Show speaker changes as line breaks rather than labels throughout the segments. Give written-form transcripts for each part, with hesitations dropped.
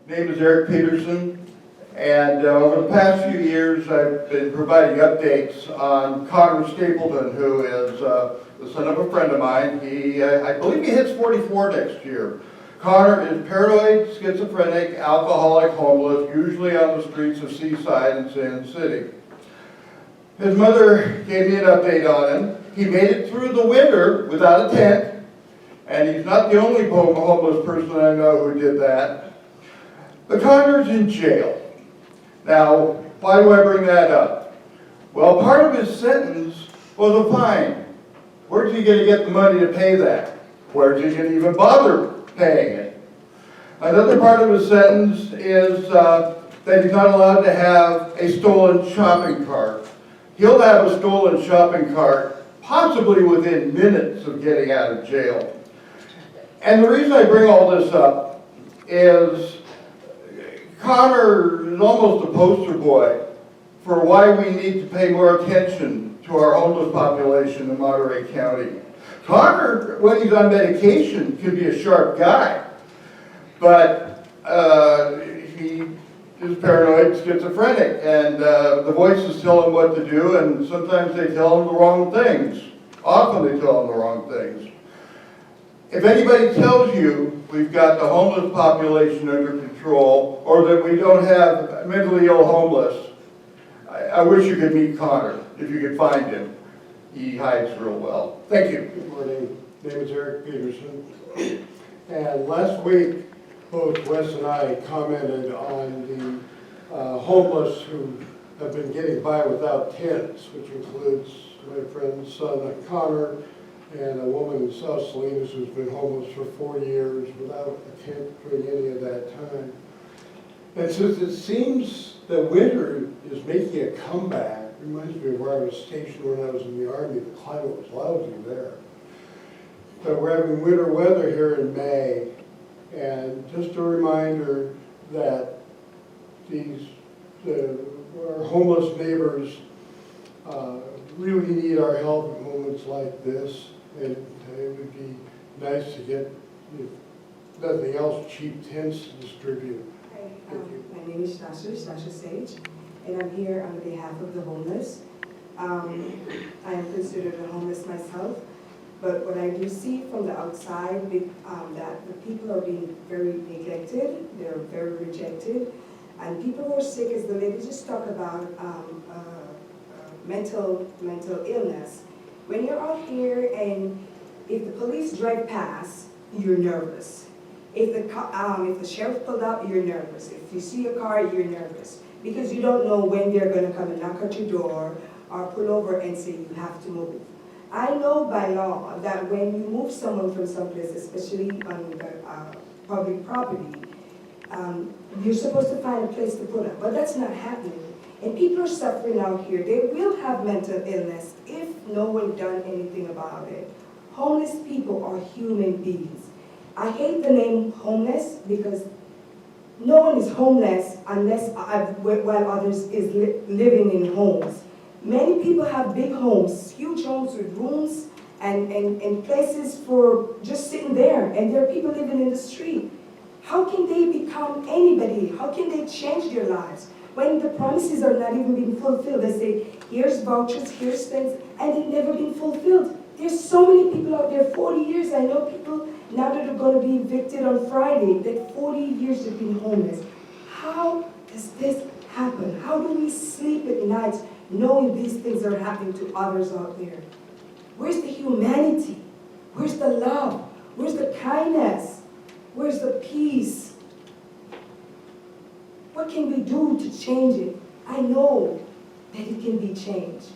name is Eric Peterson, and over the past few years I've been providing updates on Connor Stapleton, who is the son of a friend of mine. I believe he hits 44 next year. Connor is paranoid, schizophrenic, alcoholic, homeless, usually on the streets of Seaside and Sand City. His mother gave me an update on him. He made it through the winter without a tent, and he's not the only homeless person I know who did that. But Connor's in jail. Now, why do I bring that up? Well, part of his sentence was a fine. Where's he going to get the money to pay that? Where's he going to even bother paying it? Another part of his sentence is that he's not allowed to have a stolen shopping cart. He'll have a stolen shopping cart possibly within minutes of getting out of jail. And the reason I bring all this up is Connor is almost a poster boy for why we need to pay more attention to our homeless population in Monterey County. Connor, when he's on medication, can be a sharp guy, but he is paranoid, schizophrenic, and the voices tell him what to do, and sometimes they tell him the wrong things. Often they tell him the wrong things. If anybody tells you we've got the homeless population under control, or that we don't have mentally ill homeless, I wish you could meet Connor, if you could find him. He hides real well. Thank you.
Good morning. My name is Eric Peterson. And last week, both Wes and I commented on the homeless who have been getting by without tents, which includes my friend's son Connor and a woman in South Salinas who's been homeless for 4 years without a tent during any of that time. And since it seems that winter is making a comeback, it reminds me of where I was stationed when I was in the Army. The climate was lousy there. But we're having winter weather here in May. And just a reminder that our homeless neighbors really need our help in moments like this. And it would be nice to get, if nothing else, cheap tents to distribute.
Hi, my name is Sasha Sage, and I'm here on behalf of the homeless. I am considered a homeless myself, but what I do see from the outside, that the people are being very neglected, they're very rejected, and people who are sick, as the lady just talked about, mental illness. When you're out here and if the police drive past, you're nervous. If the sheriff pulled up, you're nervous. If you see a car, you're nervous. Because you don't know when they're going to come and knock at your door or pull over and say you have to move. I know by law that when you move someone from someplace, especially on the public property, you're supposed to find a place to put them. But that's not happening. And people are suffering out here. They will have mental illness if no one done anything about it. Homeless people are human beings. I hate the name homeless because no one is homeless unless while others is living in homes. Many people have big homes, huge homes with rooms and places for just sitting there, and there are people living in the street. How can they become anybody? How can they change their lives when the promises are not even being fulfilled? They say, here's vouchers, here's things, and they've never been fulfilled. There's so many people out there, 40 years. I know people now that are going to be evicted on Friday, that 40 years have been homeless. How does this happen? How do we sleep at night knowing these things are happening to others out there? Where's the humanity? Where's the love? Where's the kindness? Where's the peace? What can we do to change it? I know that it can be changed.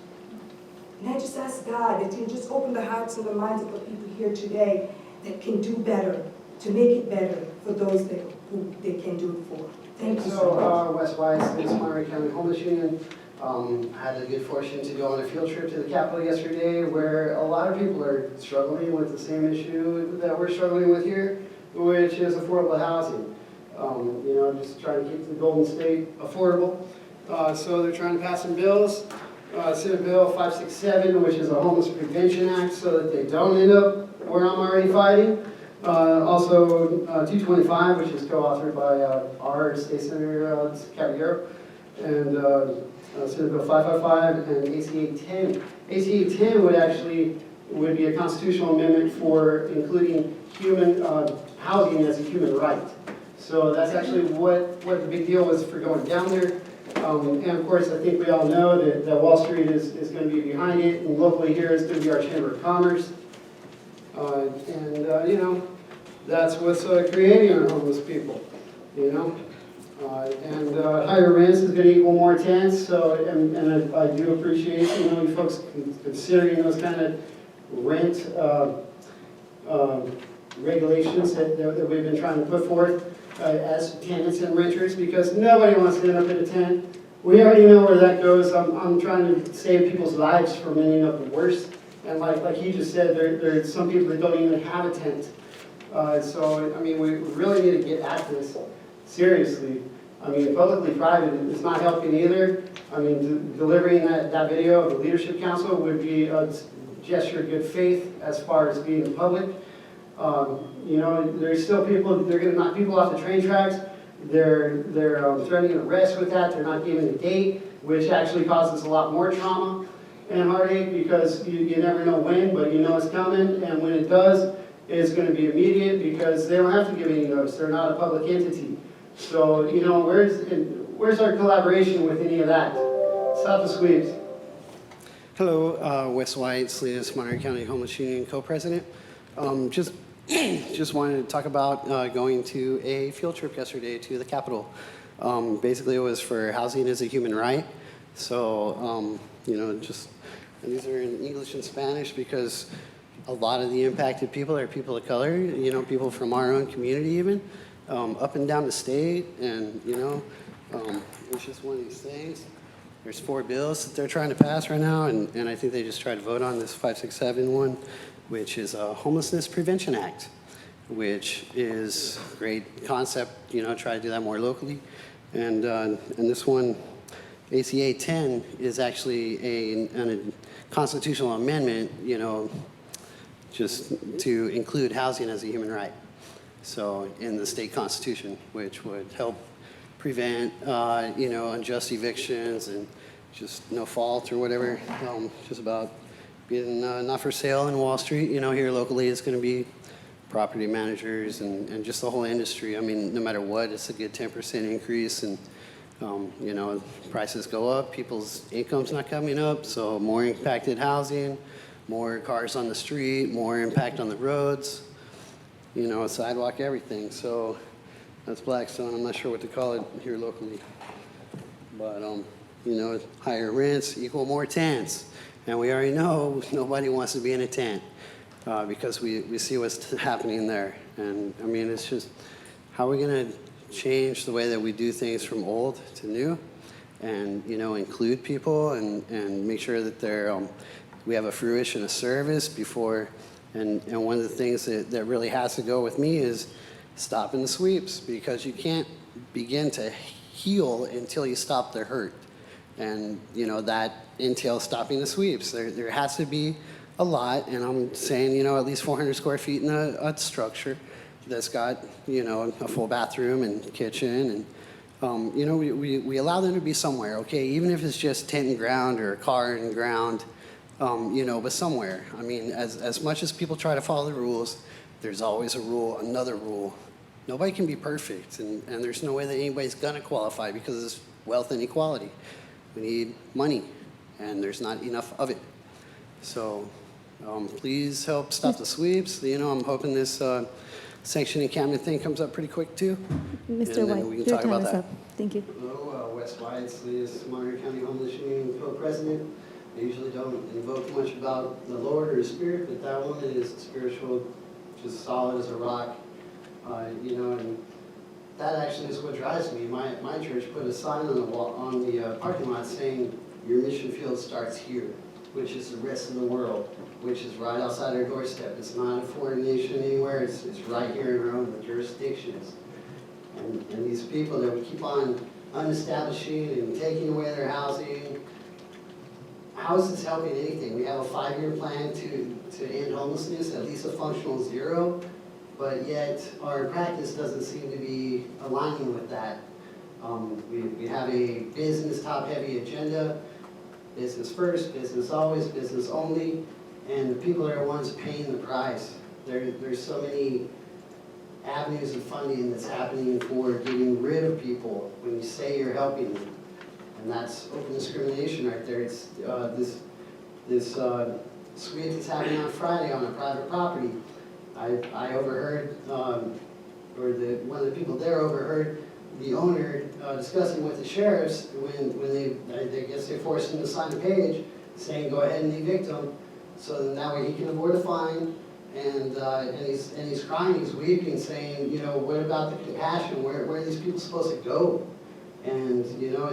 And I just ask God that He just open the hearts and the minds of the people here today that can do better, to make it better for those who they can do it for. Thank you so much.
Wes Weiss, this Monterey County Homeless Union. I had the good fortune to go on a field trip to the Capitol yesterday, where a lot of people are struggling with the same issue that we're struggling with here, which is affordable housing. Just trying to keep the Golden State affordable. So they're trying to pass some bills. Senate Bill 567, which is a Homeless Prevention Act, so that they don't end up where I'm already fighting. Also, 225, which is co-authored by our State Senator Caballero, and Senate Bill 555 and AC 810. AC 810 would be a constitutional amendment for including human housing as a human right. So that's actually what the big deal was for going down there. And of course, I think we all know that Wall Street is going to be behind it, and locally here is going to be our Chamber of Commerce. You know, that's what's creating our homeless people, you know. Higher rents is going to equal more tents, so, and I do appreciate, you know, you folks considering those kind of rent regulations that we've been trying to put forth as tenants and renters, because nobody wants to end up in a tent. We already know where that goes. I'm trying to save people's lives from ending up worse. And like he just said, there are some people that don't even have a tent. So, I mean, we really need to get at this seriously. I mean, publicly-private is not helping either. I mean, delivering that video of the Leadership Council would be a gesture of good faith as far as being public. You know, there's still people, they're going to knock people off the train tracks. They're threatening arrest with that. They're not giving a date, which actually causes a lot more trauma and heartache, because you never know when, but you know it's coming. And when it does, it's going to be immediate, because they don't have to give any notice. They're not a public entity. So, you know, where's our collaboration with any of that? Stop the sweeps.
Hello, Wes White, Salinas, Monterey County Homeless Union co-president. Just wanted to talk about going to a field trip yesterday to the Capitol. Basically, it was for housing as a human right. So, you know, and these are in English and Spanish, because a lot of the impacted people are people of color, you know, people from our own community even, up and down the state. And, you know, it's just one of these things. There's 4 bills that they're trying to pass right now, and I think they just tried to vote on this 567 one, which is a Homelessness Prevention Act, which is a great concept, you know, try to do that more locally. And this one, AC 810, is actually a constitutional amendment, you know, just to include housing as a human right. So in the state constitution, which would help prevent, you know, unjust evictions and just no fault or whatever, just about being not for sale in Wall Street. You know, here locally it's going to be property managers and just the whole industry. I mean, no matter what, it's a good 10% increase, and you know, prices go up, people's income's not coming up, so more impacted housing, more cars on the street, more impact on the roads, you know, sidewalk, everything. So that's Blackstone. I'm not sure what to call it here locally, but you know, higher rents equal more tents. And we already know nobody wants to be in a tent because we see what's happening there. And I mean, it's just, how are we going to change the way that we do things from old to new, and, you know, include people and make sure that they're, we have a fruition of service before. And one of the things that really has to go with me is stopping the sweeps, because you can't begin to heal until you stop the hurt. And, you know, that entails stopping the sweeps. There has to be a lot, and I'm saying, you know, at least 400 square feet in a structure that's got, you know, a full bathroom and kitchen. And, you know, we allow them to be somewhere, okay? Even if it's just tent and ground or a car and ground, you know, but somewhere. I mean, as much as people try to follow the rules, there's always a rule, another rule. Nobody can be perfect, and there's no way that anybody's gonna qualify because it's wealth inequality. We need money, and there's not enough of it. So please help stop the sweeps. You know, I'm hoping this sanction encampment thing comes up pretty quick too.
Mr.
And then
White,
we can
your
talk
time
about
is
that.
up. Thank you.
Hello, Wes White, Salinas, Monterey County Homeless Union co-president. I usually don't invoke much about the Lord or His Spirit, but that one is spiritual, just solid as a rock. You know, and that actually is what drives me. My church put a sign on the wall, on the parking lot saying, "Your mission field starts here," which is the rest of the world, which is right outside our doorstep. It's not a foreign nation anywhere. It's right here in our own jurisdictions. And these people that we keep on unestablishing and taking away their housing, how is this helping anything? We have a 5-year plan to end homelessness, at least a functional 0. but yet our practice doesn't seem to be aligning with that. We have a business top-heavy agenda, business first, business always, business only, and the people are the ones paying the price. There's so many avenues of funding that's happening for getting rid of people when you say you're helping them. And that's open discrimination right there. It's this sweep that's happening on Friday on a private property. I overheard, one of the people there overheard the owner discussing with the sheriffs when I guess they forced him to sign a page saying go ahead and evict him, so then that way he can avoid a fine. And he's crying, he's weeping, saying, you know, what about the compassion? Where are these people supposed to go? And you know,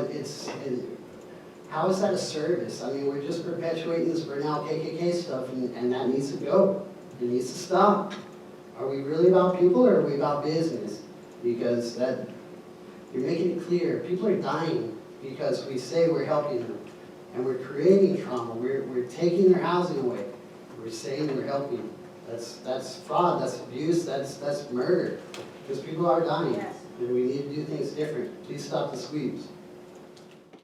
how is that a service? I mean, we're just perpetuating this burnout KKK stuff, and that needs to go. It needs to stop. Are we really about people, or are we about business? Because that, you're making it clear, people are dying because we say we're helping them. And we're creating trauma, we're taking their housing away. We're saying we're helping them. That's fraud, that's abuse, that's murder. Because people are dying.
Yes.
And we need to do things different. Please stop the sweeps.